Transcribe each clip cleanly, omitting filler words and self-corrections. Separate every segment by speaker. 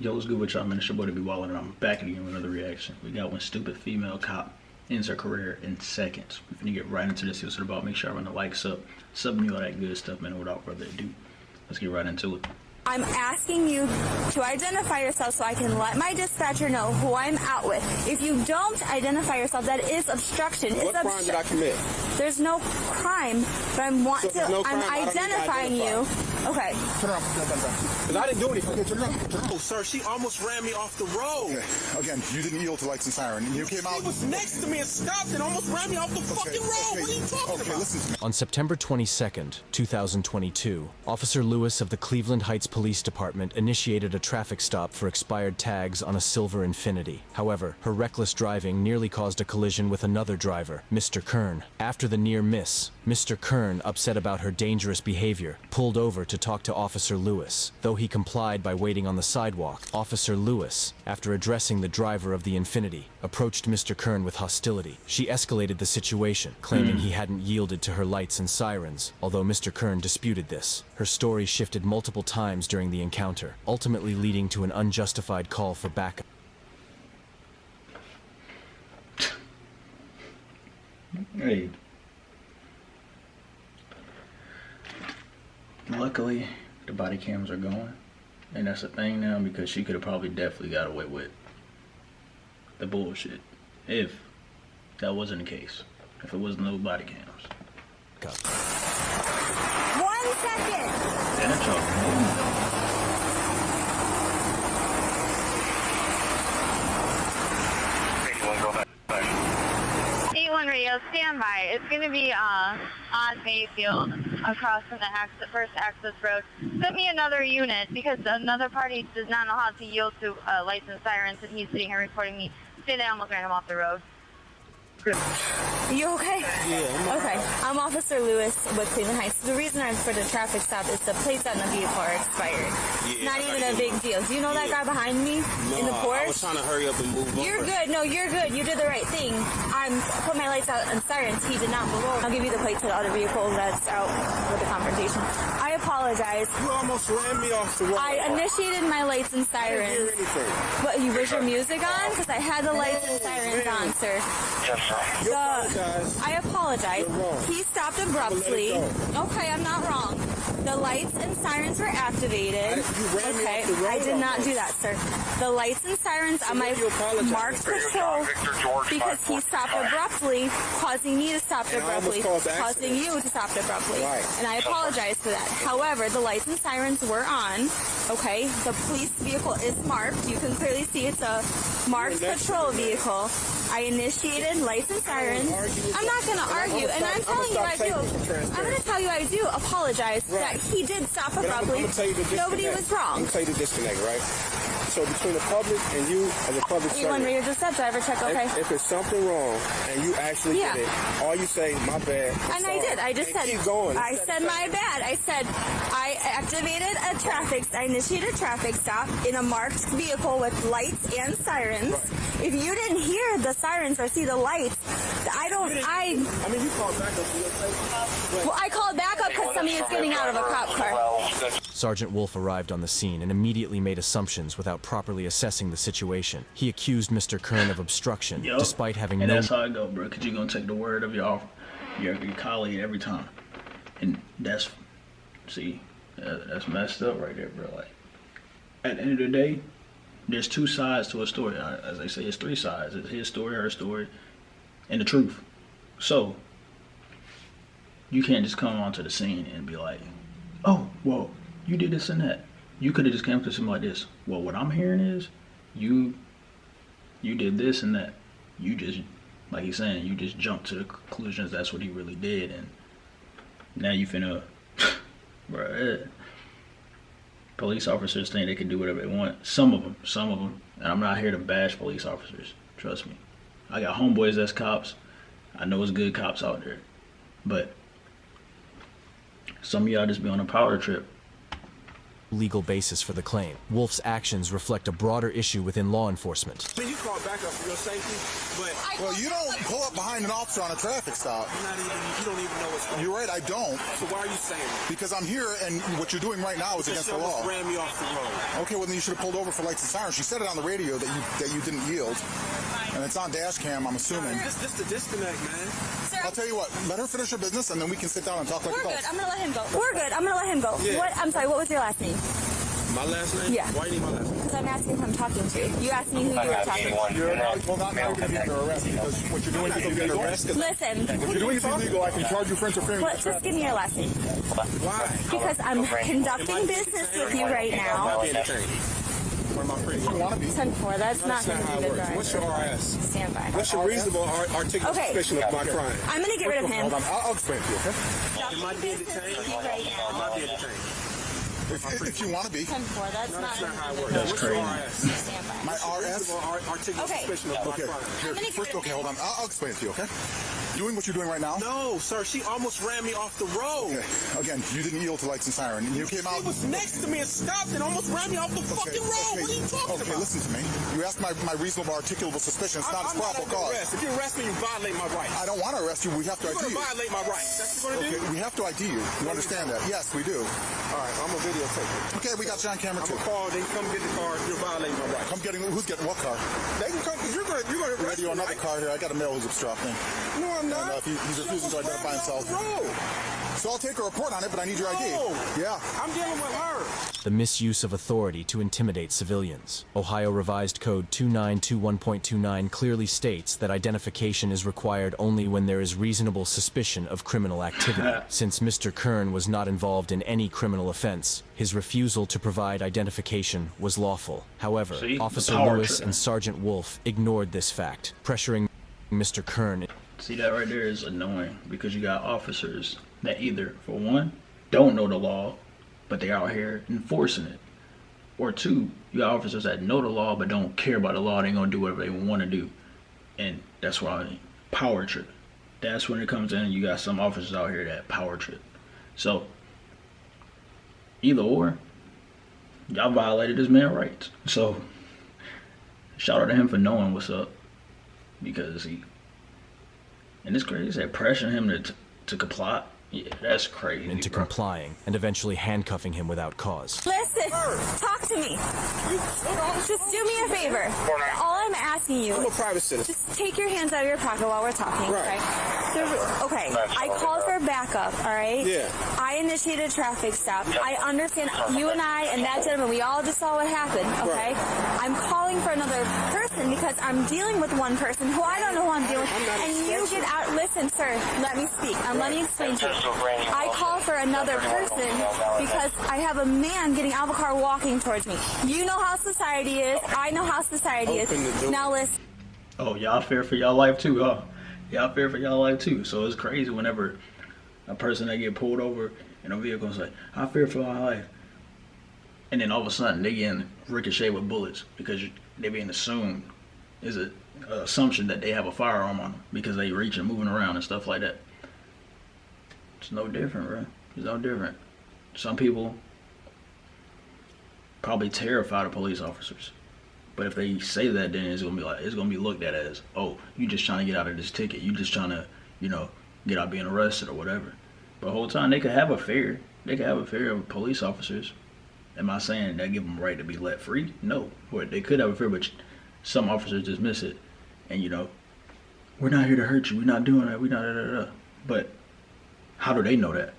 Speaker 1: Yo, what's good with y'all, man? It's your boy DavidBWylin, and I'm back again with another reaction. We got one stupid female cop ends her career in seconds. We're gonna get right into this. See what it's about. Make sure I run the likes up, sub me, all that good stuff, man. Without further ado, let's get right into it.
Speaker 2: I'm asking you to identify yourself so I can let my dispatcher know who I'm out with. If you don't identify yourself, that is obstruction.
Speaker 3: What crime did I commit?
Speaker 2: There's no crime, but I'm identifying you. Okay.
Speaker 3: Turn around. Because I didn't do anything. Okay, turn around. Oh, sir, she almost ran me off the road.
Speaker 4: Okay. Again, you didn't yield to lights and siren. You came out.
Speaker 3: She was next to me and stopped and almost ran me off the fucking road. What are you talking about?
Speaker 4: Listen to me.
Speaker 5: On September 22nd, 2022, Officer Lewis of the Cleveland Heights Police Department initiated a traffic stop for expired tags on a silver Infiniti. However, her reckless driving nearly caused a collision with another driver, Mr. Kern. After the near miss, Mr. Kern, upset about her dangerous behavior, pulled over to talk to Officer Lewis. Though he complied by waiting on the sidewalk, Officer Lewis, after addressing the driver of the Infiniti, approached Mr. Kern with hostility. She escalated the situation, claiming he hadn't yielded to her lights and sirens, although Mr. Kern disputed this. Her story shifted multiple times during the encounter, ultimately leading to an unjustified call for backup.
Speaker 1: Hey. Luckily, the body cams are going. And that's a thing now because she could have probably definitely got away with the bullshit if that wasn't the case. If it was no body cams.
Speaker 2: 1 second.
Speaker 1: Yeah, that's all.
Speaker 6: Radio, stand by. It's going to be on Mayfield across from the first access road. Send me another unit because another party does not know how to yield to lights and sirens, and he's sitting here recording me. Stay down, look at him off the road.
Speaker 2: You okay?
Speaker 3: Yeah.
Speaker 2: Okay. I'm Officer Lewis with Cleveland Heights. The reason I'm for the traffic stop is the plates on the vehicle are expired.
Speaker 3: Yeah,
Speaker 2: Not even a big deal. Do you know that guy behind me in the Porsche?
Speaker 3: I was trying to hurry up and move
Speaker 2: You're
Speaker 3: over.
Speaker 2: good. No, you're good. You did the right thing. I'm put my lights out and sirens. He did not move over. I'll give you the plate to the other vehicle that's out with the confrontation. I apologize.
Speaker 3: You almost ran me off the road.
Speaker 2: I initiated my lights and
Speaker 3: I didn't hear
Speaker 2: sirens.
Speaker 3: anything.
Speaker 2: What, was your music on? Because I had the lights and sirens on, sir.
Speaker 3: You apologize.
Speaker 2: I apologize.
Speaker 3: You're wrong.
Speaker 2: He stopped abruptly.
Speaker 3: I'm gonna let
Speaker 2: Okay, I'm not wrong. The lights and sirens were activated.
Speaker 3: You ran me
Speaker 2: Okay,
Speaker 3: off the road
Speaker 2: I did not
Speaker 3: almost.
Speaker 2: do that, sir. The lights and sirens on my
Speaker 3: you apologize?
Speaker 2: marked patrol because he stopped abruptly, causing me to stop
Speaker 3: And I
Speaker 2: abruptly,
Speaker 3: almost caused the
Speaker 2: causing
Speaker 3: accident.
Speaker 2: you to stop abruptly.
Speaker 3: Right.
Speaker 2: And I apologize for that. However, the lights and sirens were on. Okay, the police vehicle is marked. You can clearly see it's a marked patrol vehicle. I initiated lights and sirens. I'm not going to argue, and I'm telling you I do. I'm going to tell you I do apologize that he did stop
Speaker 3: But I'm
Speaker 2: abruptly.
Speaker 3: gonna tell you the disconnect.
Speaker 2: Nobody was
Speaker 3: I'm
Speaker 2: wrong.
Speaker 3: gonna tell you the disconnect, right? So between the public and you as a public
Speaker 2: You want
Speaker 3: servant,
Speaker 2: me to just said driver check, okay?
Speaker 3: if it's something wrong and you actually
Speaker 2: Yeah.
Speaker 3: did it, all you say, my bad. I'm
Speaker 2: And I
Speaker 3: sorry.
Speaker 2: did. I just
Speaker 3: And
Speaker 2: said,
Speaker 3: keep going.
Speaker 2: I said my bad. I said I activated a I initiated a traffic stop in a marked vehicle with lights and sirens.
Speaker 3: Right.
Speaker 2: If you didn't hear the sirens or see the lights,
Speaker 3: I mean, you called back up to your place.
Speaker 2: well, I called back up because somebody is getting out of a cop car.
Speaker 5: Sergeant Wolf arrived on the scene and immediately made assumptions without properly assessing the situation. He accused Mr. Kern of obstruction,
Speaker 1: Yup.
Speaker 5: despite having
Speaker 1: And
Speaker 5: no...
Speaker 1: that's how I go, bro. Because you're going to take the word of your colleague every time. And that's, see, that's messed up right there, bro. Like, at the end of the day, there's two sides to a story. As they say, it's three sides. It's his story, her story, and the truth. So, you can't just come onto the scene and be like, oh, well, you did this and that. You could have just came to something like this. Well, what I'm hearing is, you did this and that. You just, like he's saying, you just jumped to the conclusions that's what he really did, and now you finna, bruh. Police officers think they can do whatever they want. Some of them, and I'm not here to bash police officers. Trust me. I got homeboys that's cops. I know it's good cops out there, but some of y'all just be on a power trip.
Speaker 5: legal basis for the claim. Wolf's actions reflect a broader issue within law enforcement.
Speaker 3: I mean, you call backup for your safety, but
Speaker 4: Well, you don't pull up behind an officer on a traffic stop.
Speaker 3: you don't even know what's going on.
Speaker 4: You're right, I don't.
Speaker 3: So why are you saying that?
Speaker 4: Because I'm here, and what you're doing right now is against the law.
Speaker 3: Ran me off the road.
Speaker 4: Okay, well then you should have pulled over for lights and sirens. She said it on the radio that you didn't yield, and it's on dash cam, I'm assuming.
Speaker 3: This the disconnect, man.
Speaker 2: Sir,
Speaker 4: I'll tell you what, let her finish her business, and then we can sit down and talk like
Speaker 2: we're
Speaker 4: adults.
Speaker 2: good. I'm gonna let him go. We're good. I'm gonna let him go.
Speaker 3: Yeah.
Speaker 2: What? I'm sorry. What was your last name?
Speaker 3: My last name?
Speaker 2: Yeah.
Speaker 3: Why you need my last name?
Speaker 2: Because I'm asking who I'm talking to. You asked me who you were talking to.
Speaker 4: You're not, well, not now you're going to be under arrest because what you're doing is illegal.
Speaker 2: Listen.
Speaker 4: What you're doing is illegal. I can charge you for interfering with
Speaker 2: What? Just give me your last name.
Speaker 3: Why?
Speaker 2: Because I'm conducting business with you right now.
Speaker 3: Where am I free?
Speaker 4: You want to be.
Speaker 2: 10-4. That's not going to
Speaker 3: how
Speaker 2: be
Speaker 3: it
Speaker 2: good.
Speaker 3: works.
Speaker 2: Right?
Speaker 3: What's your RS?
Speaker 2: Stand by.
Speaker 3: What's your reasonable articulate
Speaker 2: Okay.
Speaker 3: suspicion of my crime?
Speaker 2: I'm going to get rid of him.
Speaker 4: Hold on, I'll explain to you, okay?
Speaker 3: Am I being detained?
Speaker 2: With you right
Speaker 3: Am
Speaker 2: now.
Speaker 3: I being detained?
Speaker 4: If you want to be.
Speaker 2: 10-4. That's
Speaker 3: No,
Speaker 2: not
Speaker 3: that's
Speaker 2: going
Speaker 3: not how
Speaker 2: to
Speaker 3: it
Speaker 2: be
Speaker 3: works.
Speaker 2: good.
Speaker 1: That's
Speaker 3: What's your
Speaker 1: crazy.
Speaker 3: RS?
Speaker 2: Stand by.
Speaker 4: My RS?
Speaker 3: Reasonable articulate
Speaker 2: Okay.
Speaker 3: suspicion of my
Speaker 4: Okay,
Speaker 3: crime.
Speaker 4: here,
Speaker 2: I'm gonna get
Speaker 4: first,
Speaker 2: rid of
Speaker 4: okay,
Speaker 2: him.
Speaker 4: hold on. I'll explain it to you, okay? Doing what you're doing right now.
Speaker 3: No, sir, she almost ran me off the road.
Speaker 4: Okay. Again, you didn't yield to lights and siren. And you came out.
Speaker 3: She was next to me and stopped and almost ran me off the fucking road. What are you talking
Speaker 4: okay,
Speaker 3: about?
Speaker 4: listen to me. You asked my reasonable articulable suspicion. It's not a
Speaker 3: I'm not
Speaker 4: probable
Speaker 3: under
Speaker 4: cause.
Speaker 3: arrest. If you arrest me, you violate my rights.
Speaker 4: I don't want to arrest you. We have to
Speaker 3: You're
Speaker 4: ID
Speaker 3: going to
Speaker 4: you.
Speaker 3: violate my rights. That's what you're going to
Speaker 4: Okay,
Speaker 3: do?
Speaker 4: we have to ID you. You understand that? Yes, we do.
Speaker 3: All right, I'm going to videotape it.
Speaker 4: Okay, we got you on camera
Speaker 3: I'm
Speaker 4: too.
Speaker 3: going to call, they come get the car. You're violating my rights.
Speaker 4: Come getting. Who's getting what car?
Speaker 3: They can come, you're going to
Speaker 4: We're gonna
Speaker 3: arrest
Speaker 4: do
Speaker 3: me,
Speaker 4: another
Speaker 3: right?
Speaker 4: car here. I got a male who's obstructing.
Speaker 3: No, I'm not.
Speaker 4: And, he's refusing to identify himself. So I'll take a report on it, but I need your ID.
Speaker 3: No.
Speaker 4: Yeah.
Speaker 3: I'm dealing with her.
Speaker 5: The misuse of authority to intimidate civilians. Ohio Revised Code 2921.29 clearly states that identification is required only when there is reasonable suspicion of criminal activity. Since Mr. Kern was not involved in any criminal offense, his refusal to provide identification was lawful. However,
Speaker 1: See?
Speaker 5: Officer
Speaker 1: The power
Speaker 5: Lewis
Speaker 1: trip.
Speaker 5: and Sergeant Wolf ignored this fact, pressuring Mr. Kern.
Speaker 1: See, that right there is annoying because you got officers that either, for one, don't know the law, but they're out here enforcing it. Or two, you got officers that know the law but don't care about the law. They're going to do whatever they want to do. And that's why power trip. That's when it comes in. You got some officers out here that power trip. So, either or, y'all violated this man's rights. So, shout out to him for knowing what's up. Because and it's crazy. He said pressuring him to comply. Yeah, that's crazy.
Speaker 5: Into
Speaker 1: bro.
Speaker 5: complying and eventually handcuffing him without cause.
Speaker 2: Listen, talk to me. Just do me a favor. All I'm asking you,
Speaker 3: I'm a private citizen.
Speaker 2: just take your hands out of your pocket while we're talking.
Speaker 3: Right.
Speaker 2: Okay, I called for backup, all right?
Speaker 3: Yeah.
Speaker 2: I initiated a traffic stop. I understand you and I and that gentleman, we all just saw what happened, okay? I'm calling for another person because I'm dealing with one person who I don't know who I'm dealing with. And you get out, listen, sir, let me speak. Let me explain to you. I call for another person because I have a man getting out of a car walking towards me. You know how society is. I know how society is.
Speaker 3: Open the door.
Speaker 2: Now listen.
Speaker 1: Oh, y'all fear for y'all life too, huh? Y'all fear for y'all life too. So it's crazy whenever a person that get pulled over in a vehicle is like, I fear for my life. And then all of a sudden they getting ricocheted with bullets because they being assumed is an assumption that they have a firearm on them because they reach and moving around and stuff like that. It's no different, bro. It's no different. Some people probably terrified of police officers. But if they say that, then it's gonna be looked at as, oh, you just trying to get out of this ticket. You just trying to, get out being arrested or whatever. But the whole time they could have a fear. They could have a fear of police officers. Am I saying that give them right to be let free? No. Or they could have a fear, but some officers dismiss it. And we're not here to hurt you. We're not doing that. We're not da. But how do they know that?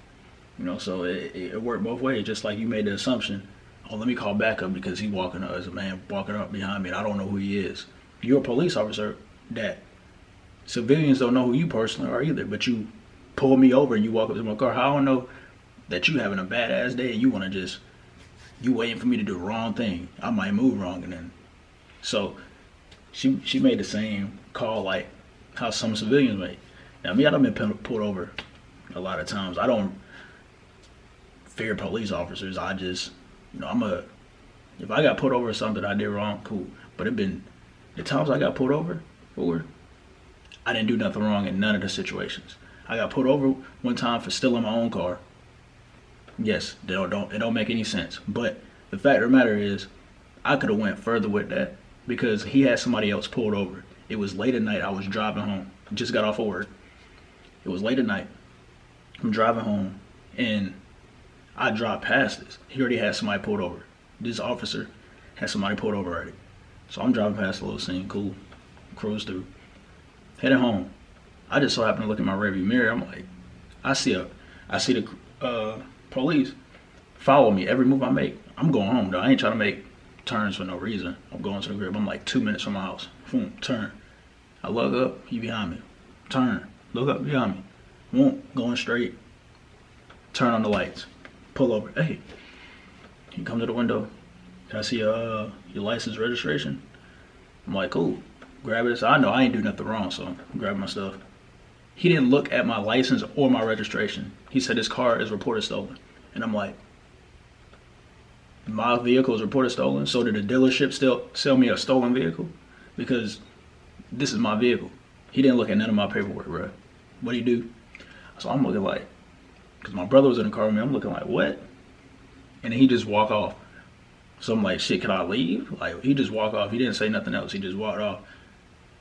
Speaker 1: So it worked both ways. Just like you made the assumption, oh, let me call backup because he's walking up as a man walking up behind me and I don't know who he is. You're a police officer that civilians don't know who you personally are either, but you pull me over and you walk up to my car. How I don't know that you having a badass day and you want to you waiting for me to do the wrong thing. I might move wrong and then. So she made the same call like how some civilians make. Now me, I done been pulled over a lot of times. I don't fear police officers. I just, if I got pulled over or something I did wrong, cool. But it been the times I got pulled over for, I didn't do nothing wrong in none of the situations. I got pulled over one time for stealing my own car. Yes, it don't make any sense. But the fact of the matter is, I could have went further with that because he had somebody else pulled over. It was late at night. I was driving home. Just got off of work. It was late at night. I'm driving home, and I drive past this. He already had somebody pulled over. This officer had somebody pulled over already. So I'm driving past the little scene, cool, cruise through, heading home. I just so happen to look in my rearview mirror. I'm like, I see the police follow me every move I make. I'm going home though. I ain't trying to make turns for no reason. I'm going to the crib. I'm like 2 minutes from my house. Boom, turn. I look up, he behind me. Turn, look up behind me. Won't, going straight. Turn on the lights. Pull over. Hey, he come to the window. Can I see your license registration? I'm like, cool. Grab it. So I know I ain't do nothing wrong, so I'm grabbing my stuff. He didn't look at my license or my registration. He said his car is reported stolen. And I'm like, my vehicle is reported stolen? So did the dealership still sell me a stolen vehicle? Because this is my vehicle. He didn't look at none of my paperwork, bro. What'd he do? So I'm looking like, because my brother was in the car with me, I'm looking like, what? And then he just walked off. So I'm like, shit, can I leave? Like, he just walked off. He didn't say nothing else. He just walked off.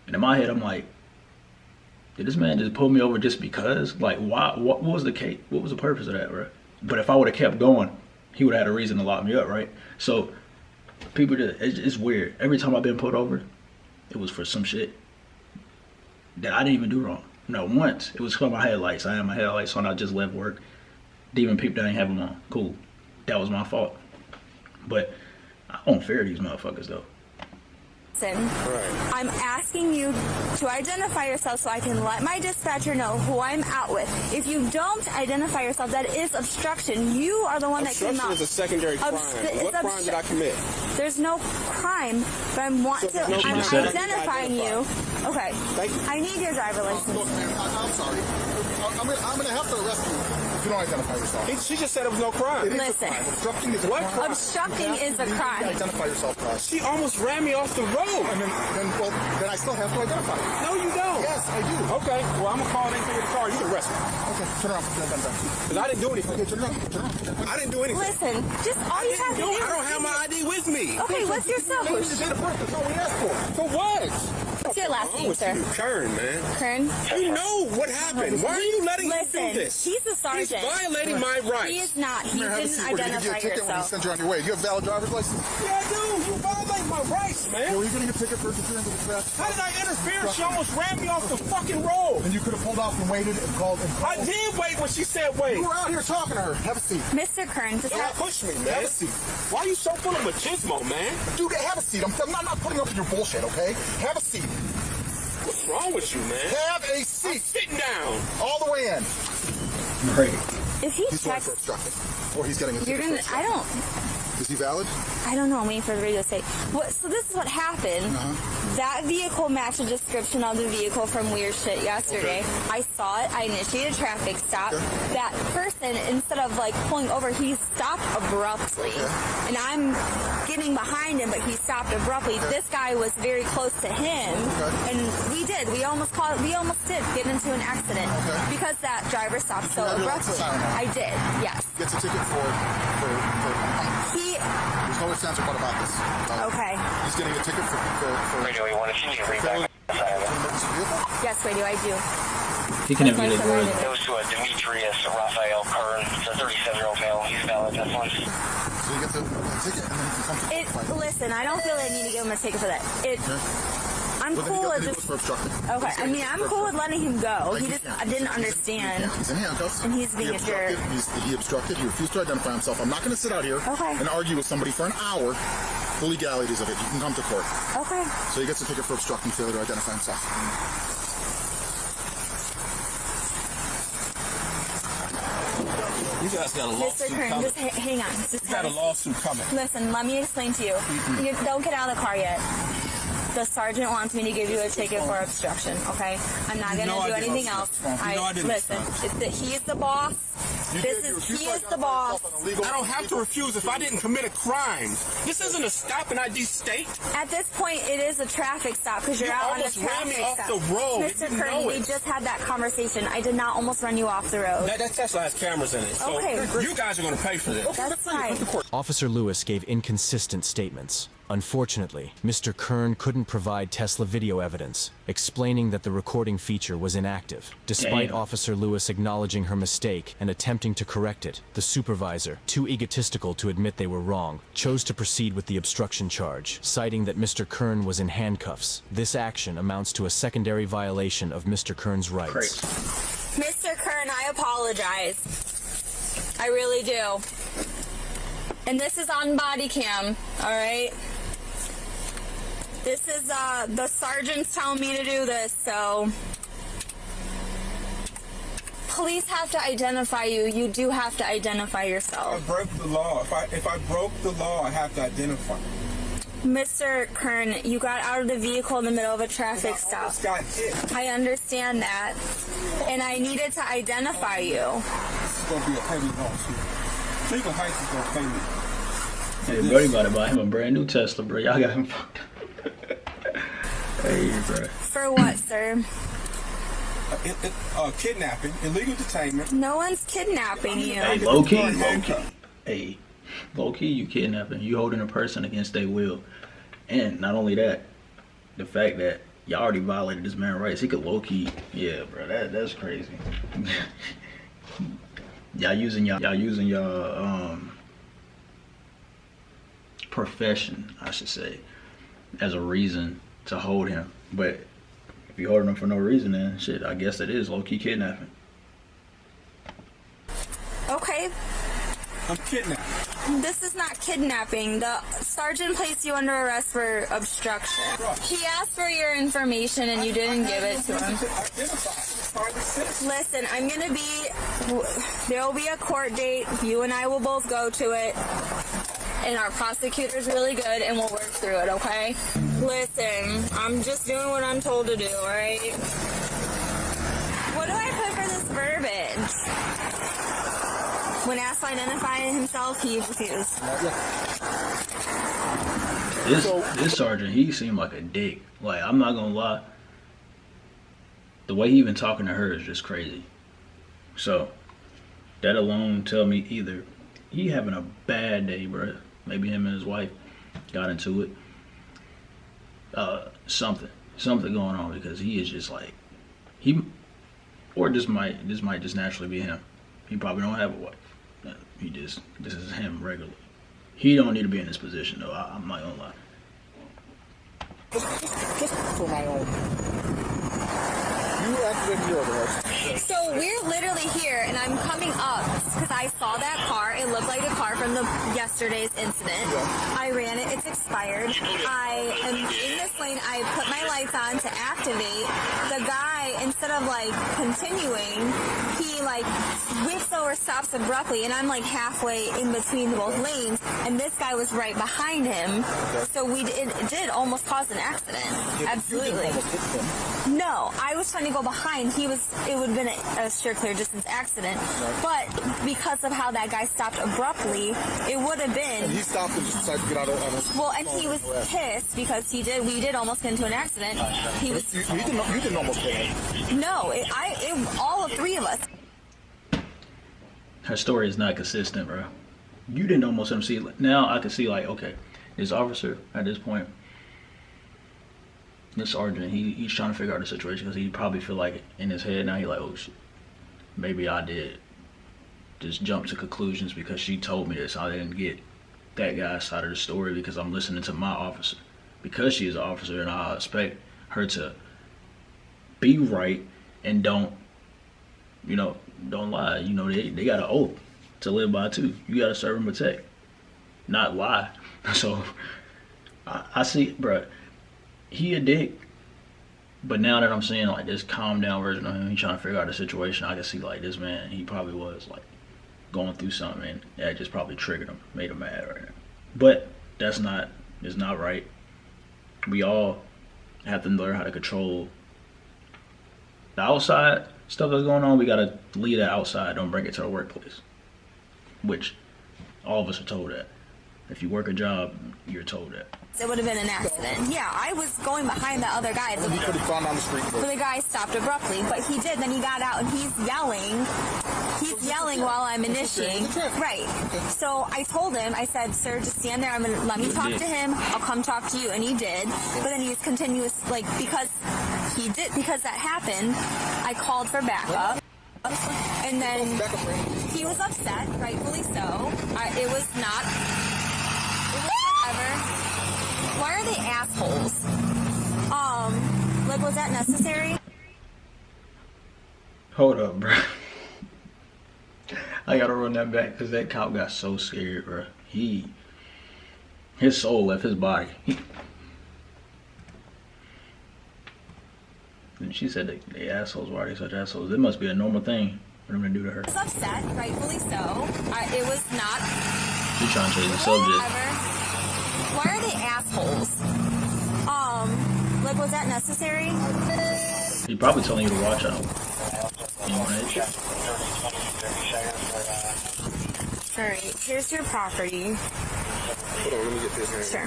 Speaker 1: And in my head, I'm like, did this man just pull me over just because? Like, why? What was the case? What was the purpose of that, bro? But if I would have kept going, he would have had a reason to lock me up, right? So people just, it's weird. Every time I've been pulled over, it was for some shit that I didn't even do wrong. No, once it was for my headlights. I had my headlights on. I just left work. Didn't even peep that I didn't have them on. Cool. That was my fault. But I don't fear these motherfuckers though.
Speaker 2: I'm asking you to identify yourself so I can let my dispatcher know who I'm out with. If you don't identify yourself, that is obstruction. You are the one that came out.
Speaker 3: Obstruction is a secondary crime. What crime did I commit?
Speaker 2: There's no crime, but I'm identifying you. Okay.
Speaker 3: Thank you.
Speaker 2: I need your driver license.
Speaker 4: Look, man, I'm sorry. I'm going to have to arrest you if you don't identify yourself.
Speaker 3: She just said it was no crime.
Speaker 2: Listen.
Speaker 4: Obstructing is a crime.
Speaker 2: Obstructing is a crime.
Speaker 4: Identify yourself, guys.
Speaker 3: She almost ran me off the road.
Speaker 4: And then I still have to identify you.
Speaker 3: No, you don't.
Speaker 4: Yes, I do.
Speaker 3: Okay, well, I'm going to call anything in the car. You can arrest me.
Speaker 4: Okay, turn around.
Speaker 3: Because I didn't do anything.
Speaker 4: Okay, turn around.
Speaker 3: I didn't do anything.
Speaker 2: Listen, just all you have to do.
Speaker 3: I don't have my ID with me.
Speaker 2: Okay, what's your cell?
Speaker 4: Maybe the date of birth. That's all we asked for.
Speaker 3: For what?
Speaker 2: What's your last name, sir?
Speaker 3: Kern, man.
Speaker 2: Kern?
Speaker 3: You know what happened. Why are you letting him do
Speaker 2: Listen,
Speaker 3: this?
Speaker 2: he's a sergeant.
Speaker 3: He's violating my rights.
Speaker 2: He is not. He
Speaker 4: Here, have a
Speaker 2: didn't
Speaker 4: seat. We're going to give you a
Speaker 2: identify
Speaker 4: ticket when we
Speaker 2: yourself.
Speaker 4: send you on your way. Do you have a valid driver's license?
Speaker 3: Yeah, I do. You violate my rights, man.
Speaker 4: Well, you're going to get a ticket for interfering with the traffic.
Speaker 3: How did I interfere? She almost ran me off the fucking road.
Speaker 4: And you could have pulled off and waited and called.
Speaker 3: I did wait when she said wait.
Speaker 4: You were out here talking to her. Have a seat.
Speaker 2: Mr. Kern, just
Speaker 3: Don't push me, man.
Speaker 4: Have a seat.
Speaker 3: Why are you so full of machismo, man?
Speaker 4: Dude, have a seat. I'm not putting up with your bullshit, okay? Have a seat.
Speaker 3: What's wrong with you, man?
Speaker 4: Have a seat.
Speaker 3: I'm sitting down.
Speaker 4: All the way in.
Speaker 1: Right.
Speaker 2: if he
Speaker 4: He's going for
Speaker 2: checks,
Speaker 4: obstructing. Or he's getting a
Speaker 2: you're
Speaker 4: ticket
Speaker 2: gonna.
Speaker 4: for obstructing. Is he valid?
Speaker 2: I don't know. I'm waiting for the radio to say. What? So this is what happened. That vehicle matched the description of the vehicle from Weird Shit yesterday.
Speaker 4: Okay.
Speaker 2: I saw it. I initiated a traffic stop.
Speaker 4: Okay.
Speaker 2: That person, instead of like pulling over, he stopped abruptly. And I'm getting behind him, but he stopped abruptly. This guy was very close to him, and we did. We almost did get into an accident because that driver stopped so
Speaker 4: have your
Speaker 2: abruptly.
Speaker 4: license on now?
Speaker 2: I did. Yes.
Speaker 4: Gets a ticket for
Speaker 2: He.
Speaker 4: there's no ifs, ands, or buts about this.
Speaker 2: Okay.
Speaker 4: He's getting a ticket for
Speaker 7: Radio 1, if you need to read back,
Speaker 4: emergency vehicle.
Speaker 2: Yes, radio. I do.
Speaker 1: He can have either word.
Speaker 7: goes to a Demetrius Raphael Kern. It's a 37-year-old male. He's valid. That's one.
Speaker 4: So you get the ticket, and then you come to the
Speaker 2: Listen, I don't feel like I need to give him a ticket for that. I'm
Speaker 4: But then
Speaker 2: cool
Speaker 4: he
Speaker 2: with
Speaker 4: goes
Speaker 2: just.
Speaker 4: for obstructing.
Speaker 2: Okay, I mean, I'm cool with letting him go.
Speaker 4: Like,
Speaker 2: He just, I didn't understand.
Speaker 4: He's in handcuffs.
Speaker 2: And he's being
Speaker 4: He
Speaker 2: a jerk.
Speaker 4: obstructed. He obstructed. He refused to identify himself. I'm not going to sit out here
Speaker 2: Okay.
Speaker 4: and argue with somebody for an hour the legalities of it. You can come to court.
Speaker 2: Okay.
Speaker 4: So he gets a ticket for obstructing failure to identify himself.
Speaker 3: You guys got a
Speaker 2: Mr.
Speaker 3: lawsuit
Speaker 2: Kern,
Speaker 3: coming.
Speaker 2: just hang on. Just
Speaker 3: You got a lawsuit coming.
Speaker 2: Listen, let me explain to you. You don't get out of the car yet. The sergeant wants me to give you a ticket for obstruction, okay? I'm not going to do anything else.
Speaker 3: You know I didn't
Speaker 2: Listen, he's the boss. He is the boss.
Speaker 3: I don't have to refuse if I didn't commit a crime. This isn't a stop and ID state.
Speaker 2: At this point, it is a traffic stop because you're
Speaker 3: You
Speaker 2: out on a
Speaker 3: almost ran me
Speaker 2: traffic
Speaker 3: off
Speaker 2: stop.
Speaker 3: the road.
Speaker 2: Mr.
Speaker 3: You
Speaker 2: Curry,
Speaker 3: know
Speaker 2: we
Speaker 3: it.
Speaker 2: just had that conversation. I did not almost run you off the road.
Speaker 3: That Tesla has cameras in it. So
Speaker 2: Okay.
Speaker 3: you guys are going to pay for this.
Speaker 2: That's fine.
Speaker 5: Officer Lewis gave inconsistent statements. Unfortunately, Mr. Kern couldn't provide Tesla video evidence, explaining that the recording feature was inactive. Despite
Speaker 1: Damn.
Speaker 5: Officer Lewis acknowledging her mistake and attempting to correct it, the supervisor, too egotistical to admit they were wrong, chose to proceed with the obstruction charge, citing that Mr. Kern was in handcuffs. This action amounts to a secondary violation of Mr. Kern's rights.
Speaker 1: Great.
Speaker 2: Mr. Kern, I apologize. I really do. And this is on body cam, all right? This is, the sergeant's telling me to do this, so... Police have to identify you. You do have to identify
Speaker 3: I
Speaker 2: yourself.
Speaker 3: broke the law. If I broke the law, I have to identify.
Speaker 2: Mr. Kern, you got out of the vehicle in the middle of a traffic
Speaker 3: I
Speaker 2: stop.
Speaker 3: almost got hit.
Speaker 2: I understand that. And I needed to identify you.
Speaker 3: This is going to be a heavy loss here. Cleveland Heights is going to pay me.
Speaker 1: Hey, Brody about to buy him a brand new Tesla, bro. Y'all got him fucked up. Hey, bro.
Speaker 2: For what, sir?
Speaker 3: Kidnapping, illegal detainment.
Speaker 2: No one's kidnapping you.
Speaker 1: Hey, low key. Hey, low key, you kidnapping. You holding a person against their will. And not only that, the fact that y'all already violated this man's rights. He could low key. Yeah, bro. That's crazy. y'all using y'all profession, I should say, as a reason to hold him. But if you're holding him for no reason, then shit, I guess that is low-key kidnapping.
Speaker 2: Okay,
Speaker 3: I'm kidnapped.
Speaker 2: this is not kidnapping. The sergeant placed you under arrest for obstruction. He asked for your information and you didn't give it to him. Listen, there will be a court date. You and I will both go to it. And our prosecutor's really good and we'll work through it, okay? Listen, I'm just doing what I'm told to do, alright? What do I put for this verbiage? When asked to identify himself, he refused.
Speaker 1: This sergeant, he seemed like a dick. Like, I'm not gonna lie. The way he even talking to her is just crazy. So, that alone tell me either he having a bad day, bro. Maybe him and his wife got into it. Something going on, because he is just like, or this might just naturally be him. He probably don't have a wife. This is him regularly. He don't need to be in this position though. I'm not gonna lie.
Speaker 4: Just for my own. You activated your order, right?
Speaker 2: So we're literally here, and I'm coming up because I saw that car. It looked like a car from yesterday's incident. I ran it. It's expired. I am in this lane. I put my lights on to activate. The guy, instead of like continuing, he like whips over, stops abruptly, and I'm like halfway in between both lanes, and this guy was right behind him. So it did almost cause an accident. Absolutely. No, I was trying to go behind. It would have been a sure clear distance accident. But because of how that guy stopped abruptly, it would have been.
Speaker 4: And he stopped and just decided to get out of it.
Speaker 2: Well, and he was pissed because we did almost get into an accident. He was.
Speaker 4: You didn't almost get it.
Speaker 2: No, all of three of us.
Speaker 1: Her story is not consistent, bro. You didn't almost see. Now I can see like, okay, this officer at this point, this sergeant, he's trying to figure out the situation because he probably feel like in his head now, he like, oh shit, maybe I did just jump to conclusions because she told me this. I didn't get that guy's side of the story because I'm listening to my officer. Because she is an officer and I expect her to be right and don't lie. You know, they got an oath to live by too. You got to serve and protect, not lie. So I see, bro. He a dick, but now that I'm seeing like this calm down version of him, he trying to figure out the situation. I can see like this man, he probably was like going through something, and that just probably triggered him, made him mad right now. But it's not right. We all have to learn how to control the outside stuff that's going on. We gotta leave that outside. Don't bring it to our workplace. which all of us are told that. If you work a job, you're told that.
Speaker 2: It would have been an accident. Yeah, I was going behind the other guy.
Speaker 4: He could have gone down the street.
Speaker 2: But the guy stopped abruptly, but he did. Then he got out and he's yelling. He's yelling while I'm initiating. Right. So I told him, I said, sir, just stand there. Let me talk to him. I'll come talk to you. And he did. But then he's continuous, like, because that happened, I called for backup. And then he was upset, rightfully so. It was whatever. Why are they assholes? Like, was that necessary?
Speaker 1: Hold up, bro. I gotta run that back because that cop got so scared, bro. His soul left his body. And she said they assholes. Why are they such assholes? It must be a normal thing for them to do to her.
Speaker 2: I was upset, rightfully so. It was not.
Speaker 1: She's trying to change the subject.
Speaker 2: Whatever. Why are they assholes? Like, was that necessary?
Speaker 1: He's probably telling you to watch out.
Speaker 2: Alright, here's your property.
Speaker 3: Hold on, let me get this here.
Speaker 2: Sure.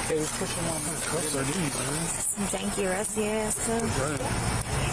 Speaker 3: Hey, who's pushing on my cuffs are these, man?
Speaker 2: Some janky, rusty ass stuff.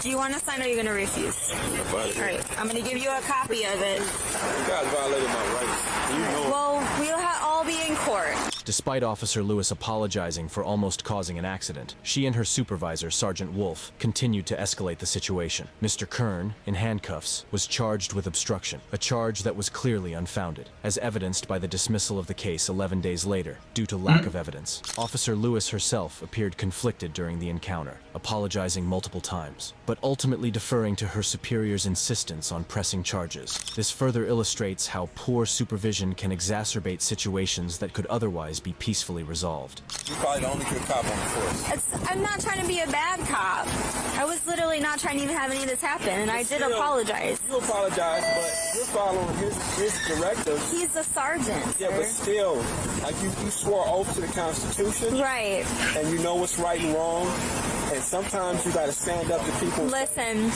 Speaker 2: Do you want to sign or are you going to refuse? Alright, I'm going to give you a copy of it.
Speaker 3: You guys violated my rights. You know.
Speaker 2: Well, we'll all be in court.
Speaker 5: Despite Officer Lewis apologizing for almost causing an accident, she and her supervisor, Sergeant Wolf, continued to escalate the situation. Mr. Kern, in handcuffs, was charged with obstruction, a charge that was clearly unfounded, as evidenced by the dismissal of the case 11 days later, due to lack of evidence. Officer Lewis herself appeared conflicted during the encounter, apologizing multiple times, but ultimately deferring to her superior's insistence on pressing charges. This further illustrates how poor supervision can exacerbate situations that could otherwise be peacefully resolved.
Speaker 3: You're probably the only good cop on the force.
Speaker 2: I'm not trying to be a bad cop. I was literally not trying to even have any of this happen, and I did apologize.
Speaker 3: You apologize, but you're following his directives.
Speaker 2: He's a sergeant,
Speaker 3: Yeah,
Speaker 2: sir.
Speaker 3: but still, like you swore oath to the Constitution.
Speaker 2: Right.
Speaker 3: And you know what's right and wrong. And sometimes you got to stand up to people.
Speaker 2: Listen,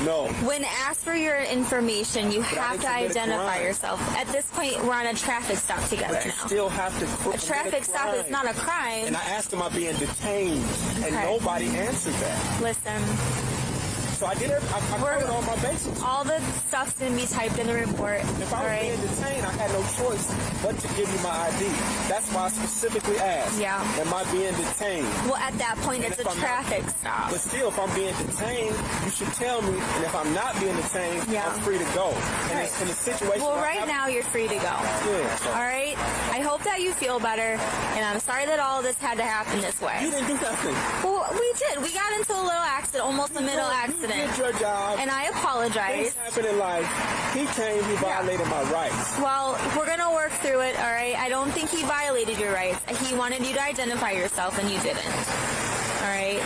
Speaker 3: No.
Speaker 2: when asked for your information, you
Speaker 3: I
Speaker 2: have
Speaker 3: didn't
Speaker 2: to
Speaker 3: commit a
Speaker 2: identify
Speaker 3: crime.
Speaker 2: yourself. At this point, we're on a traffic stop together
Speaker 3: But you
Speaker 2: now.
Speaker 3: still have to
Speaker 2: A traffic stop is not a crime.
Speaker 3: And I asked him, I'm being detained, and
Speaker 2: Okay.
Speaker 3: nobody answered that.
Speaker 2: Listen,
Speaker 3: So I did it. I covered all my bases.
Speaker 2: all the stuff's going to be typed in the report.
Speaker 3: If I
Speaker 2: All
Speaker 3: was
Speaker 2: right?
Speaker 3: being detained, I had no choice but to give you my ID. That's why I specifically asked.
Speaker 2: Yeah.
Speaker 3: Am I being detained?
Speaker 2: Well, at that point,
Speaker 3: And
Speaker 2: it's
Speaker 3: if
Speaker 2: a
Speaker 3: I'm not-
Speaker 2: traffic stop.
Speaker 3: But still, if I'm being detained, you should tell me. And if I'm not being detained,
Speaker 2: Yeah.
Speaker 3: I'm free to go. And
Speaker 2: Right.
Speaker 3: it's in a situation.
Speaker 2: Well,
Speaker 3: where I
Speaker 2: right
Speaker 3: have-
Speaker 2: now, you're free to go.
Speaker 3: Yeah. So
Speaker 2: All right? I hope that you feel better, and I'm sorry that all of this had to happen this
Speaker 3: you
Speaker 2: way.
Speaker 3: didn't do nothing.
Speaker 2: Well, we did. We got into a little accident, almost a middle
Speaker 3: You
Speaker 2: accident.
Speaker 3: did your job.
Speaker 2: And I
Speaker 3: Things
Speaker 2: apologize.
Speaker 3: happen in life. He came. He violated my rights.
Speaker 2: Well, we're going to work through it, all right? I don't think he violated your rights. He wanted you to identify yourself, and you didn't. All right?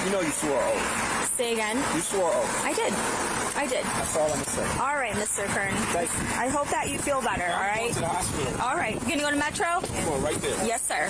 Speaker 3: You know you swore oath.
Speaker 2: Say again.
Speaker 3: You swore oath.
Speaker 2: I did. I did.
Speaker 3: That's all I'm gonna say.
Speaker 2: All right, Mr. Kern.
Speaker 3: Thank you.
Speaker 2: I hope that you feel better, all
Speaker 3: I'm
Speaker 2: right?
Speaker 3: going to the hospital.
Speaker 2: All right. You going to go to Metro?
Speaker 3: I'm going right there.
Speaker 2: Yes, sir.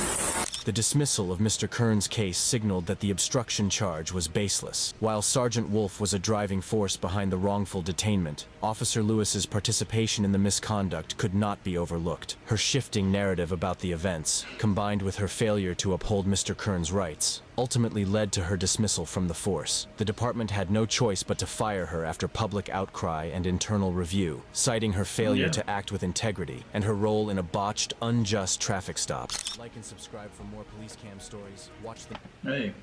Speaker 5: The dismissal of Mr. Kern's case signaled that the obstruction charge was baseless. While Sergeant Wolf was a driving force behind the wrongful detainment, Officer Lewis's participation in the misconduct could not be overlooked. Her shifting narrative about the events, combined with her failure to uphold Mr. Kern's rights, ultimately led to her dismissal from the force. The department had no choice but to fire her after public outcry and internal review, citing her failure to act with integrity and her role in a botched, unjust traffic stop. Like and subscribe for more police cam stories. Watch the...
Speaker 1: Hey.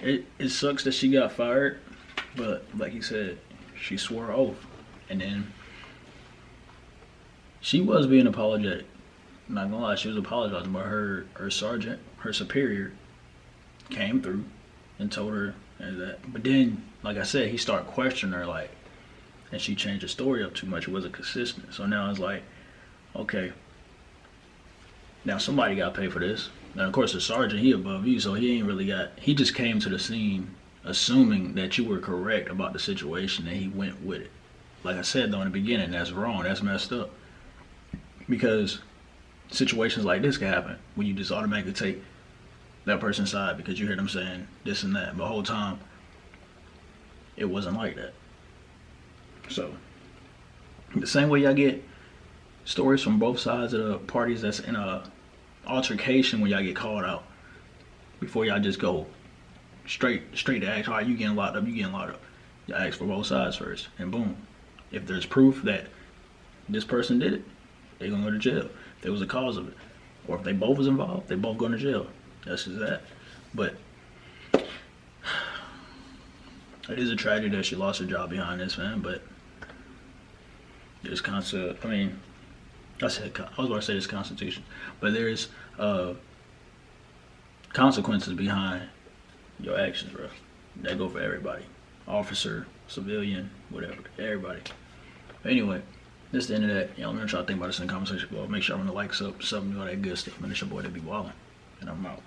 Speaker 1: It sucks that she got fired, but like you said, she swore oath. And then she was being apologetic. Not gonna lie, she was apologizing, but her sergeant, her superior, came through and told her that. But then, like I said, he started questioning her, like, and she changed the story up too much. It wasn't consistent. So now it's like, okay, now somebody got paid for this. And of course the sergeant, he above you, so he ain't really got, he just came to the scene assuming that you were correct about the situation and he went with it. Like I said though in the beginning, that's wrong, that's messed up. Because situations like this can happen when you just automatically take that person's side because you hear them saying this and that. But the whole time, it wasn't like that. So, the same way y'all get stories from both sides of the parties that's in a altercation when y'all get called out, before y'all just go straight to ask, all right, you getting locked up, you getting locked up. Y'all ask for both sides first, and boom. If there's proof that this person did it, they're gonna go to jail. If there was a cause of it. Or if they both was involved, they both going to jail. That's just that. But it is a tragedy that she lost her job behind this, man. But there's I was about to say this Constitution, but there's consequences behind your actions, bro. That go for everybody, officer, civilian, whatever, everybody. Anyway, this is the end of that. Y'all, I'm gonna try to think about this in the conversation below. Make sure I'm gonna like, sub, me, all that good stuff. Man, it's your boy DavidBWylin, and I'm out.